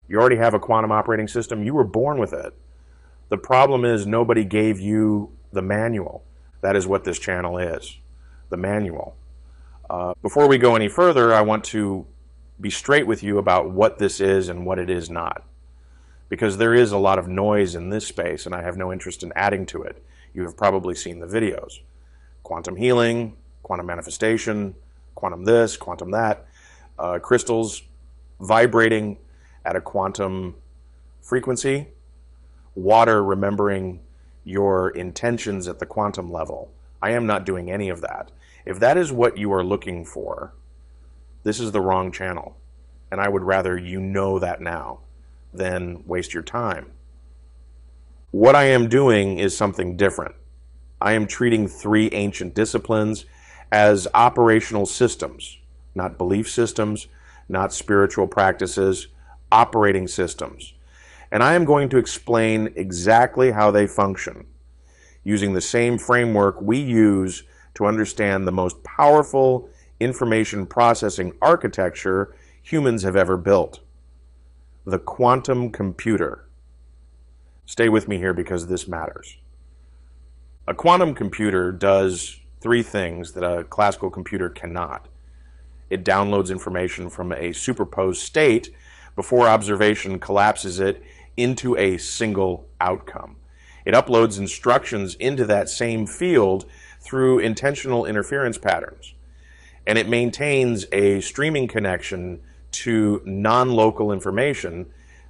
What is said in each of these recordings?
You already have a quantum operating system. You were born with it. The problem is nobody gave you the manual. That is what this channel is, the manual. Before we go any further, I want to be straight with you about what this is and what it is not. Because there is a lot of noise in this space, and I have no interest in adding to it. You have probably seen the videos. Quantum healing, quantum manifestation, quantum this, quantum that, crystals vibrating at a quantum frequency, water remembering your intentions at the quantum level. I am not doing any of that. If that is what you are looking for, this is the wrong channel. And I would rather you know that now than waste your time. What I am doing is something different. I am treating three ancient disciplines as operational systems, not belief systems, not spiritual practices, operating systems. And I am going to explain exactly how they function, using the same framework we use to understand the most powerful information processing architecture humans have ever built, the quantum computer. Stay with me here because this matters. A quantum computer does three things that a classical computer cannot. It downloads information from a superposed state before observation collapses it into a single outcome. It uploads instructions into that same field through intentional interference patterns. And it maintains a streaming connection to non-local information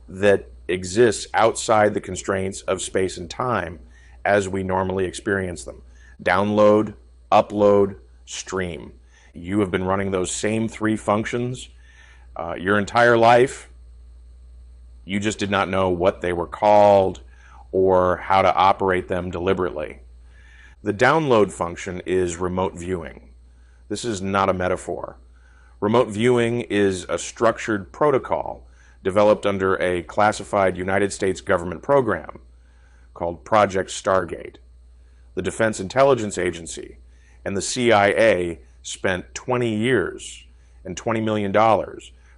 that exists outside the constraints of space and time as we normally experience them. Download, upload, stream. You have been running those same three functions your entire life. You just did not know what they were called or how to operate them deliberately. The download function is remote viewing. This is not a metaphor. Remote viewing is a structured protocol developed under a classified United States government program called Project Stargate. The Defense Intelligence Agency and the CIA spent 20 years and $20 million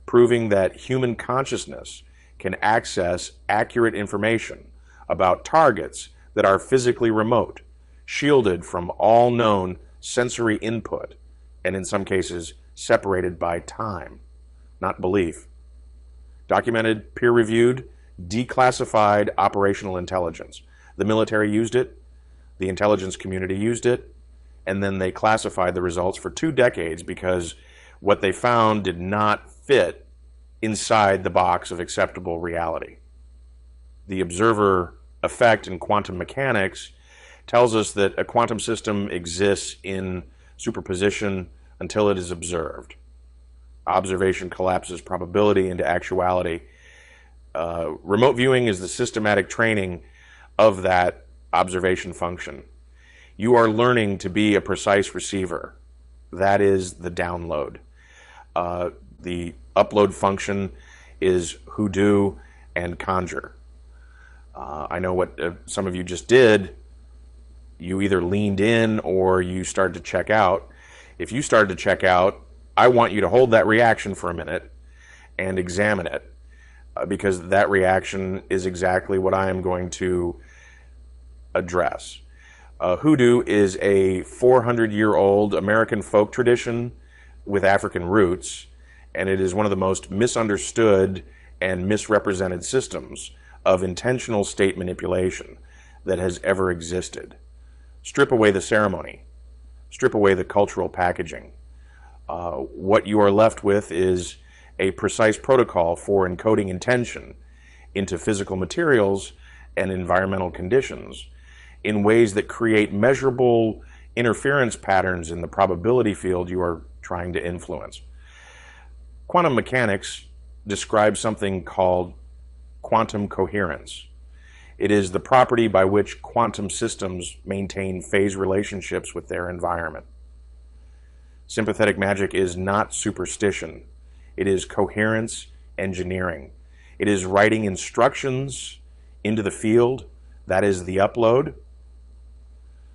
proving that human consciousness can access accurate information about targets that are physically remote, shielded from all known sensory input, and in some cases separated by time, not belief. Documented, peer-reviewed, declassified operational intelligence. The military used it, the intelligence community used it, and then they classified the results for 2 decades because what they found did not fit inside the box of acceptable reality. The observer effect in quantum mechanics tells us that a quantum system exists in superposition until it is observed. Observation collapses probability into actuality. Remote viewing is the systematic training of that observation function. You are learning to be a precise receiver. That is the download. The upload function is Hoodoo and Conjure. I know what some of you just did. You either leaned in or you started to check out. If you started to check out, I want you to hold that reaction for a minute and examine it, because that reaction is exactly what I am going to address. Hoodoo is a 400-year-old American folk tradition with African roots, and it is one of the most misunderstood and misrepresented systems of intentional state manipulation that has ever existed. Strip away the ceremony, strip away the cultural packaging. What you are left with is a precise protocol for encoding intention into physical materials and environmental conditions in ways that create measurable interference patterns in the probability field you are trying to influence. Quantum mechanics describes something called quantum coherence. It is the property by which quantum systems maintain phase relationships with their environment. Sympathetic magic is not superstition. It is coherence engineering. It is writing instructions into the field. That is the upload.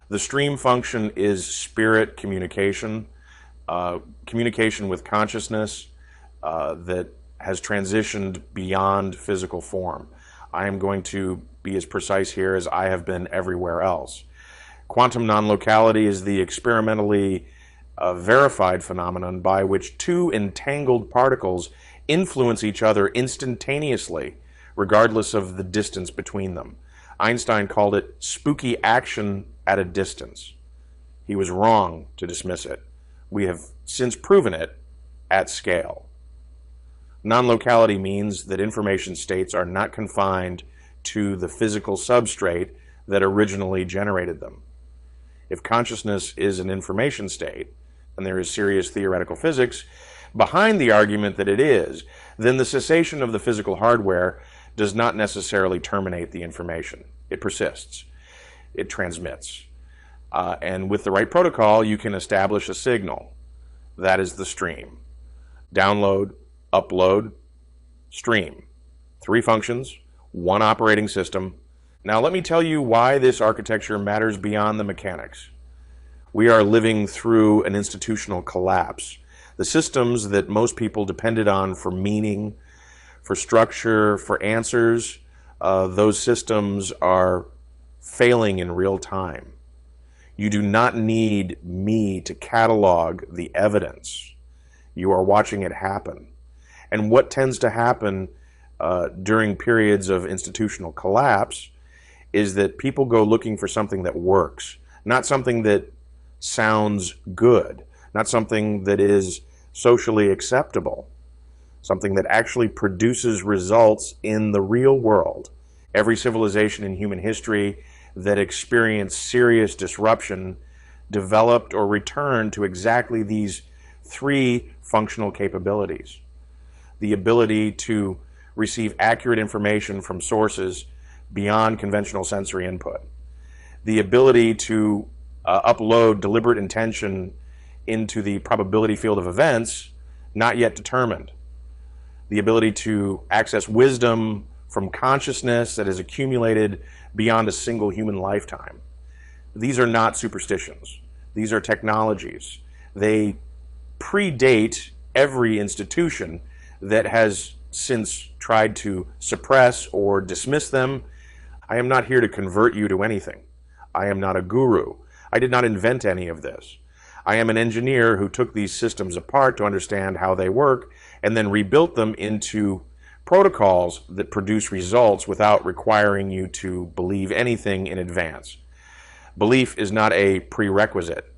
The stream function is spirit communication, communication with consciousness that has transitioned beyond physical form. I am going to be as precise here as I have been everywhere else. Quantum non-locality is the experimentally verified phenomenon by which two entangled particles influence each other instantaneously, regardless of the distance between them. Einstein called it spooky action at a distance. He was wrong to dismiss it. We have since proven it at scale. Non-locality means that information states are not confined to the physical substrate that originally generated them. If consciousness is an information state, and there is serious theoretical physics behind the argument that it is, then the cessation of the physical hardware does not necessarily terminate the information. It persists. It transmits. And with the right protocol, you can establish a signal. That is the stream. Download, upload, stream. 3 functions, 1 operating system. Now let me tell you why this architecture matters beyond the mechanics. We are living through an institutional collapse. The systems that most people depended on for meaning, for structure, for answers, those systems are failing in real time. You do not need me to catalog the evidence. You are watching it happen. And what tends to happen during periods of institutional collapse is that people go looking for something that works, not something that sounds good, not something that is socially acceptable, something that actually produces results in the real world. Every civilization in human history that experienced serious disruption developed or returned to exactly these 3 functional capabilities. The ability to receive accurate information from sources beyond conventional sensory input. The ability to upload deliberate intention into the probability field of events not yet determined. The ability to access wisdom from consciousness that is accumulated beyond a single human lifetime. These are not superstitions. These are technologies. They predate every institution that has since tried to suppress or dismiss them. I am not here to convert you to anything. I am not a guru. I did not invent any of this. I am an engineer who took these systems apart to understand how they work and then rebuilt them into protocols that produce results without requiring you to believe anything in advance. Belief is not a prerequisite.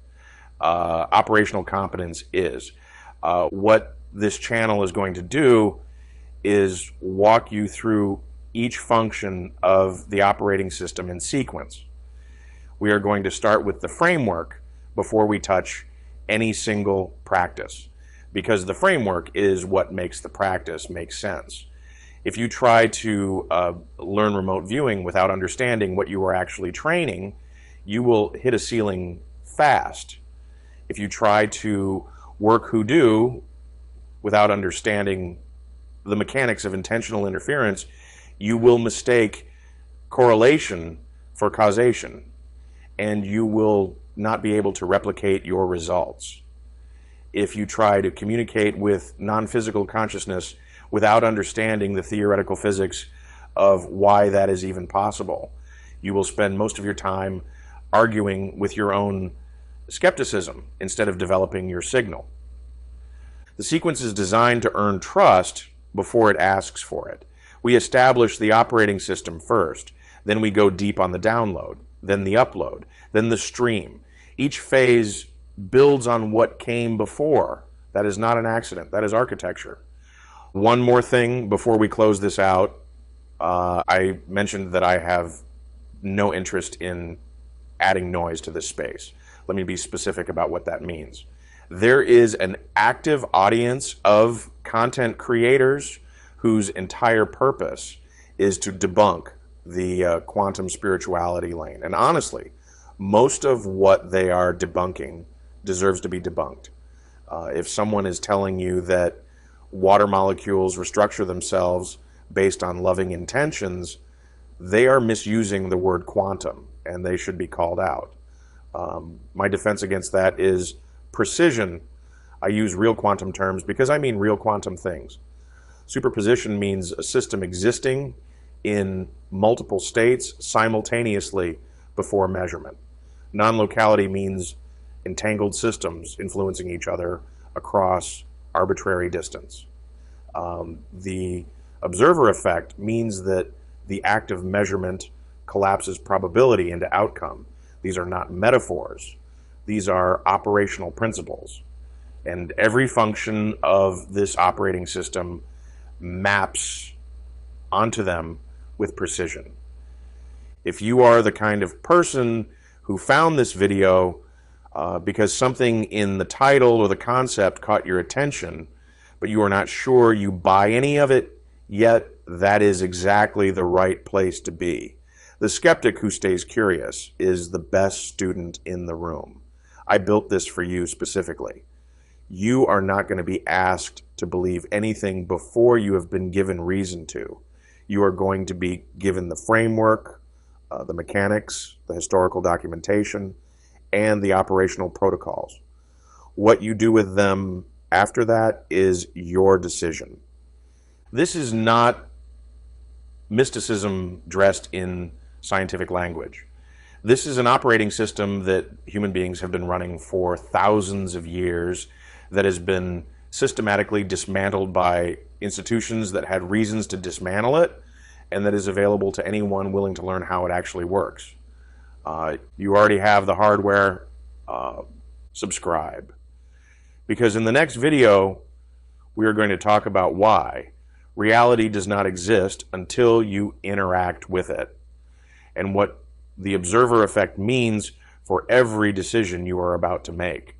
Operational competence is. What this channel is going to do is walk you through each function of the operating system in sequence. We are going to start with the framework before we touch any single practice, because the framework is what makes the practice make sense. If you try to learn remote viewing without understanding what you are actually training, you will hit a ceiling fast. If you try to work Hoodoo without understanding the mechanics of intentional interference, you will mistake correlation for causation, and you will not be able to replicate your results. If you try to communicate with non-physical consciousness without understanding the theoretical physics of why that is even possible, you will spend most of your time arguing with your own skepticism instead of developing your signal. The sequence is designed to earn trust before it asks for it. We establish the operating system first, then we go deep on the download, then the upload, then the stream. Each phase builds on what came before. That is not an accident. That is architecture. One more thing before we close this out. I mentioned that I have no interest in adding noise to this space. Let me be specific about what that means. There is an active audience of content creators whose entire purpose is to debunk the quantum spirituality lane. And honestly, most of what they are debunking deserves to be debunked. If someone is telling you that water molecules restructure themselves based on loving intentions, they are misusing the word quantum, and they should be called out. My defense against that is precision. I use real quantum terms because I mean real quantum things. Superposition means a system existing in multiple states simultaneously before measurement. Non-locality means entangled systems influencing each other across arbitrary distance. The observer effect means that the act of measurement collapses probability into outcome. These are not metaphors. These are operational principles. And every function of this operating system maps onto them with precision. If you are the kind of person who found this video because something in the title or the concept caught your attention, but you are not sure you buy any of it yet, that is exactly the right place to be. The skeptic who stays curious is the best student in the room. I built this for you specifically. You are not going to be asked to believe anything before you have been given reason to. You are going to be given the framework, the mechanics, the historical documentation, and the operational protocols. What you do with them after that is your decision. This is not mysticism dressed in scientific language. This is an operating system that human beings have been running for thousands of years, that has been systematically dismantled by institutions that had reasons to dismantle it, and that is available to anyone willing to learn how it actually works. You already have the hardware. Subscribe. Because in the next video, we are going to talk about why reality does not exist until you interact with it, and what the observer effect means for every decision you are about to make.